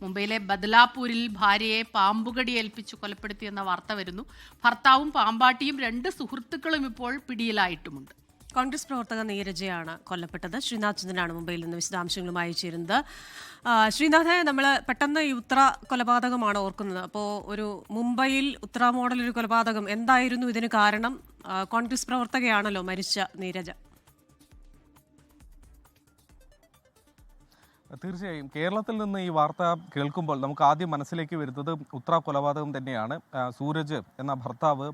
മുംബൈയിലെ ബദലാപൂരിൽ ഭാര്യയെ പാമ്പുകടി ഏൽപ്പിച്ചു കൊലപ്പെടുത്തിയെന്ന വാർത്ത വരുന്നു. ഭർത്താവും പാമ്പാട്ടിയും 2 സുഹൃത്തുക്കളും ഇപ്പോൾ പിടിയിലായിട്ടുമുണ്ട്. കോൺഗ്രസ് പ്രവർത്തക നീരജയാണ് കൊല്ലപ്പെട്ടത്. ശ്രീനാഥ് ചന്ദ്രനാണ് മുംബൈയിൽ നിന്ന് വിശദാംശങ്ങളുമായി ചേരുന്നത്. ശ്രീനാഥെ, നമ്മൾ പെട്ടെന്ന് ഈ ഉത്ര കൊലപാതകമാണ് ഓർക്കുന്നത്. അപ്പോൾ ഒരു മുംബൈയിൽ ഉത്ര മോഡൽ ഒരു കൊലപാതകം, എന്തായിരുന്നു ഇതിന് കാരണം? കോൺഗ്രസ് പ്രവർത്തകയാണല്ലോ മരിച്ച നീരജ. തീർച്ചയായും കേരളത്തിൽ നിന്ന് ഈ വാർത്ത കേൾക്കുമ്പോൾ നമുക്ക് ആദ്യം മനസ്സിലേക്ക് വരുന്നത് ഉത്ര കൊലപാതകം തന്നെയാണ്. സൂരജ് എന്ന ഭർത്താവ്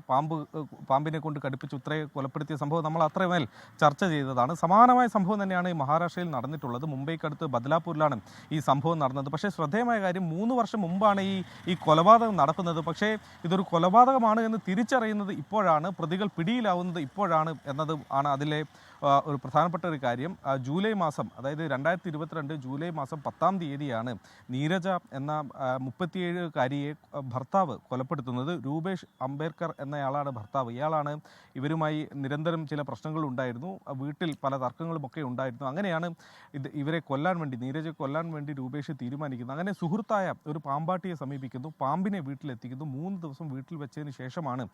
പാമ്പിനെ കൊണ്ട് കടിപ്പിച്ച് ഉത്രയെ കൊലപ്പെടുത്തിയ സംഭവം നമ്മൾ അത്രമേൽ ചർച്ച ചെയ്തതാണ്. സമാനമായ സംഭവം തന്നെയാണ് ഈ മഹാരാഷ്ട്രയിൽ നടന്നിട്ടുള്ളത്. മുംബൈക്കടുത്ത് ബദലാപൂരിലാണ് ഈ സംഭവം നടന്നത്. പക്ഷേ ശ്രദ്ധേയമായ കാര്യം 3 വർഷം മുമ്പാണ് ഈ കൊലപാതകം നടക്കുന്നത്. പക്ഷേ ഇതൊരു കൊലപാതകമാണ് എന്ന് തിരിച്ചറിയുന്നത് ഇപ്പോഴാണ്, പ്രതികൾ പിടിയിലാവുന്നത് ഇപ്പോഴാണ് എന്നത് ആണ് അതിലെ ഒരു പ്രധാനപ്പെട്ട ഒരു കാര്യം. ജൂലൈ മാസം, അതായത് 2022 ജൂലൈ മാസം 10-ാം തീയതിയാണ് നീരജ എന്ന 37-കാരിയെ ഭർത്താവ് കൊലപ്പെടുത്തുന്നത്. രൂപേഷ് അംബേദ്കർ എന്നയാളാണ് ഭർത്താവ്. ഇയാളാണ് ഇവരുമായി നിരന്തരം ചില പ്രശ്നങ്ങൾ ഉണ്ടായിരുന്നു, വീട്ടിൽ പല തർക്കങ്ങളുമൊക്കെ ഉണ്ടായിരുന്നു. അങ്ങനെയാണ് ഇവരെ കൊല്ലാൻ വേണ്ടി, നീരജയെ കൊല്ലാൻ വേണ്ടി രൂപേഷ് തീരുമാനിക്കുന്നു. അങ്ങനെ സുഹൃത്തായ ഒരു പാമ്പാട്ടിയെ സമീപിക്കുന്നു, പാമ്പിനെ വീട്ടിലെത്തിക്കുന്നു. 3 ദിവസം വീട്ടിൽ വെച്ചതിന് ശേഷമാണ്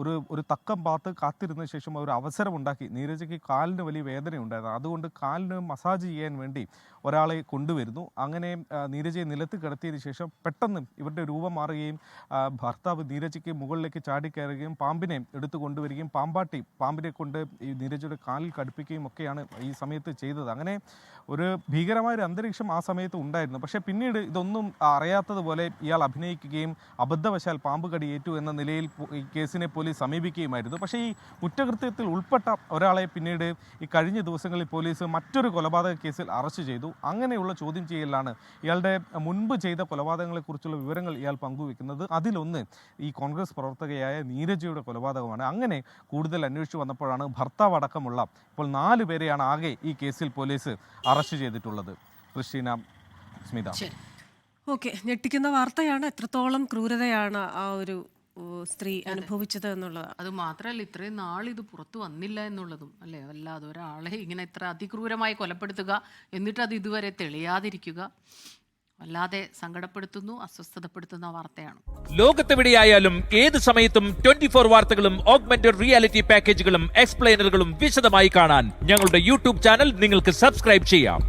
ഒരു തക്കം കാത്തിരുന്ന ശേഷം ഒരു അവസരമുണ്ടാക്കി. നീരജയ്ക്ക് കാലിന് വലിയ വേദന ഉണ്ടായിരുന്നു, അതുകൊണ്ട് കാലിന് മസാജ് ചെയ്യാൻ വേണ്ടി ഒരാളെ കൊണ്ടുവരുന്നു. അങ്ങനെ നീരജയെ നിലത്ത് കിടത്തിയതിന് ശേഷം പെട്ടെന്ന് ഇവരുടെ രൂപം മാറുകയും ഭർത്താവ് നീരജയ്ക്ക് മുകളിലേക്ക് ചാടിക്കയറുകയും പാമ്പിനെ എടുത്തു കൊണ്ടുവരികയും പാമ്പിനെ കൊണ്ട് ഈ നീരജയുടെ കാലിൽ കടുപ്പിക്കുകയും ഒക്കെയാണ് ഈ സമയത്ത് ചെയ്തത്. അങ്ങനെ ഒരു ഭീകരമായൊരു അന്തരീക്ഷം ആ സമയത്ത് ഉണ്ടായിരുന്നു. പക്ഷേ പിന്നീട് ഇതൊന്നും അറിയാത്തതുപോലെ ഇയാൾ അഭിനയിക്കുകയും അബദ്ധവശാൽ പാമ്പ് കടിയേറ്റു എന്ന നിലയിൽ ഈ കേസിനെ പോലീസ് സമീപിക്കുകയുമായിരുന്നു. പക്ഷേ ഈ കുറ്റകൃത്യത്തിൽ ഉൾപ്പെട്ട ഒരാളെ പിന്നീട് ഈ കഴിഞ്ഞ ദിവസങ്ങളിൽ പോലീസ് മറ്റൊരു കൊലപാതക കേസിൽ അറസ്റ്റ് ചെയ്തു. അങ്ങനെയുള്ള ചോദ്യം ചെയ്യലാണ് ഇയാളുടെ മുൻപ് ചെയ്ത കൊലപാതകങ്ങളെക്കുറിച്ചുള്ള വിവരങ്ങൾ ഇയാൾ പങ്കുവെക്കുന്നത്. അതിലൊന്ന് ഈ കോൺഗ്രസ് പ്രവർത്തകയായ നീരജയുടെ കൊലപാതകമാണ്. അങ്ങനെ കൂടുതൽ അന്വേഷിച്ചു വന്നപ്പോഴാണ് ഭർത്താവ് അടക്കമുള്ള ഇപ്പോൾ 4 പേരെയാണ് ആകെ ഈ കേസിൽ പോലീസ് അറസ്റ്റ് ചെയ്തിട്ടുള്ളത്. ക്രിസ്റ്റീന, സ്മിത. ഓക്കെ, ഞെട്ടിക്കുന്ന വാർത്തയാണ്. എത്രത്തോളം ക്രൂരതയാണ് ആ ഒരു സ്ത്രീ അനുഭവിച്ചത് എന്നുള്ളത്. അത് മാത്രമല്ല, ഇത്രയും നാളിത് പുറത്തു വന്നില്ല എന്നുള്ളതും അല്ലേ. വല്ലാതെ ഒരാളെ ഇങ്ങനെ ഇത്ര അതിക്രൂരമായി കൊലപ്പെടുത്തുക, എന്നിട്ട് അത് ഇതുവരെ തെളിയാതിരിക്കുക, വല്ലാതെ സങ്കടപ്പെടുത്തുന്നു, അസ്വസ്ഥതപ്പെടുത്തുന്ന വാർത്തയാണ്. ലോകത്തെവിടെയായാലും ഏത് സമയത്തും 24 വാർത്തകളും ഓഗ്മെന്റഡ് റിയാലിറ്റി പാക്കേജുകളും എക്സ്പ്ലെയിനറുകളും വിശദമായി കാണാൻ ഞങ്ങളുടെ യൂട്യൂബ് ചാനൽ നിങ്ങൾക്ക് സബ്സ്ക്രൈബ് ചെയ്യാം.